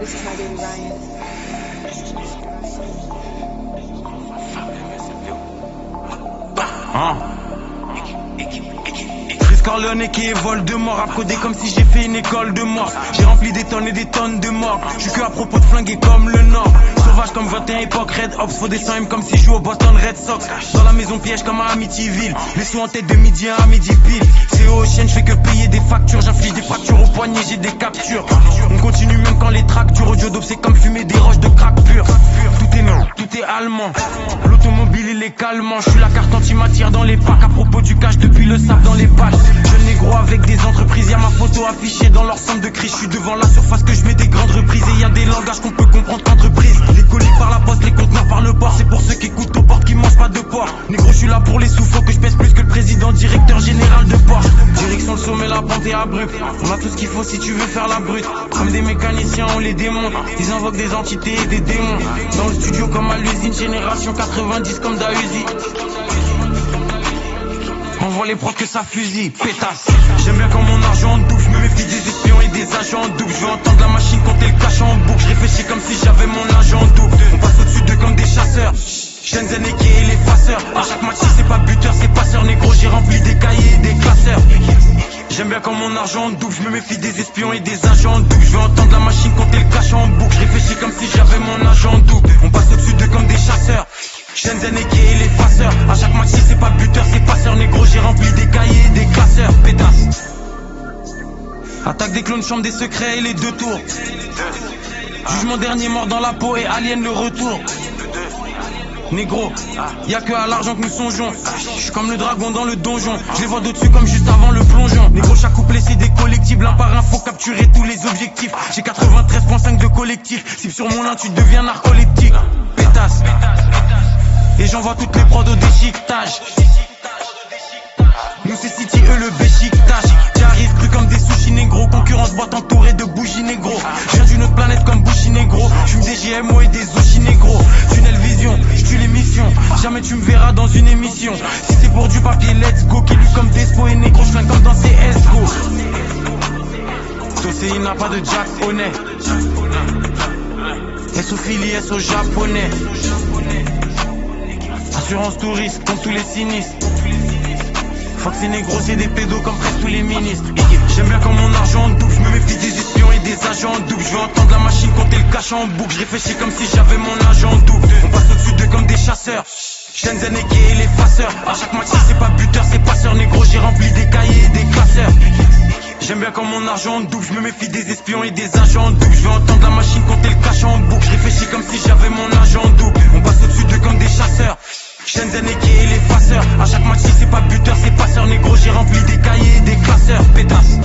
This is my baby Ryan. Chris Corleone qui est Voldemort, rap codé comme si j'ai fait une école de mort. J'ai rempli des tonnes et des tonnes de morts. J'suis que à propos de flinguer comme le Nord. Sauvage comme 21 époques, Red Ops, faut des 100 M comme si je joue au Boston Red Sox. Dans la maison piège comme à Amityville. Les sous en tête de midi à midi pile. C'est au chien, j'fais que payer des factures. J'inflige des fractures au poignet, j'ai des captures. On continue même quand les tracks durent. Audio dope c'est comme fumer des roches de crack pur. Tout est non, tout est allemand. L'automobile il est calmant. J'suis la carte anti-matière dans les packs. À propos du cash depuis le sable dans les pattes. Jeune négro avec des entreprises, y'a ma photo affichée dans leur centre de crise. J'suis devant la surface que je mets des grandes reprises. Et y'a des langages qu'on peut comprendre qu'entreprise. Les colis par la poste, les conteneurs par le port. C'est pour ceux qui écoutent aux portes qui mangent pas de porc. Négro j'suis là pour les sous, faut que je pèse plus que le président directeur général de Porsche. Direction le sommet, la pente est abrupte. On a tout ce qu'il faut si tu veux faire la brute. Comme des mécaniciens on les démonte. Ils invoquent des entités et des démons. Dans le studio comme à l'usine, génération 90 comme Dahuzi. Envoie les prods que ça fusille, pétasse. J'aime bien quand mon argent double, je me méfie des espions et des agents doubles. Je veux entendre la machine compter le cash en boucle. Je réfléchis comme si j'avais mon agent double. On passe au-dessus d'eux comme des chasseurs. Shenzhen et et les faceurs. À chaque match si c'est pas buteur, c'est passeur. Négro j'ai rempli des cahiers et des classeurs. J'aime bien quand mon argent double, je me méfie des espions et des agents doubles. Je veux entendre la machine compter le cash en boucle. Je réfléchis comme si j'avais mon agent double. On passe au-dessus d'eux comme des chasseurs. Shenzhen et les faceurs. À chaque match si c'est pas buteur, c'est passeur. Négro j'ai rempli des cahiers et des classeurs. Pétasse. Attaque des clones, chambre des secrets et les deux tours. Jugement dernier, mort dans la peau et alien le retour. Négro, y'a que à l'argent que nous songeons. J'suis comme le dragon dans le donjon. Je les vois d'au-dessus comme juste avant le plongeon. Négro, chaque couplet c'est des collectifs. L'un par un, faut capturer tous les objectifs. J'ai 93.5 de collectif. Si sur mon lin tu deviens narcoleptique. Pétasse. Et j'envoie toutes les prods au déchiquetage. Nous c'est City, eux le béchiquetage. J'arrive plus comme des sushis négro. Concurrence boîte entourée de bougies négro. Je viens d'une autre planète comme Bushi négro. J'fume des GMO et des sushis négro. Tunnel vision, j'tue l'émission. Jamais tu me verras dans une émission. Si c'est pour du papier, let's go. Qui lui comme Despo et négro. J'flingue comme dans CSGO. Tosei n'a pas de Jack honnête. S au Philly, S au japonais. Assurance touriste, comme tous les sinistres. Fuck ces négros, c'est des pédos comme presque tous les ministres. J'aime bien quand mon argent double, je me méfie des espions et des agents doubles. Je veux entendre la machine compter le cash en boucle. Je réfléchis comme si j'avais mon agent double. On passe au-dessus d'eux comme des chasseurs. Shenzhen et les faceurs. À chaque match si c'est pas buteur, c'est passeur. Négro j'ai rempli des cahiers et des classeurs. J'aime bien quand mon argent double, je me méfie des espions et des agents doubles. Je veux entendre la machine compter le cash en boucle. Je réfléchis comme si j'avais mon agent double. On passe au-dessus d'eux comme des chasseurs. Shenzhen et les faceurs. À chaque match si c'est pas buteur, c'est passeur. Négro j'ai rempli des cahiers et des classeurs. Pétasse.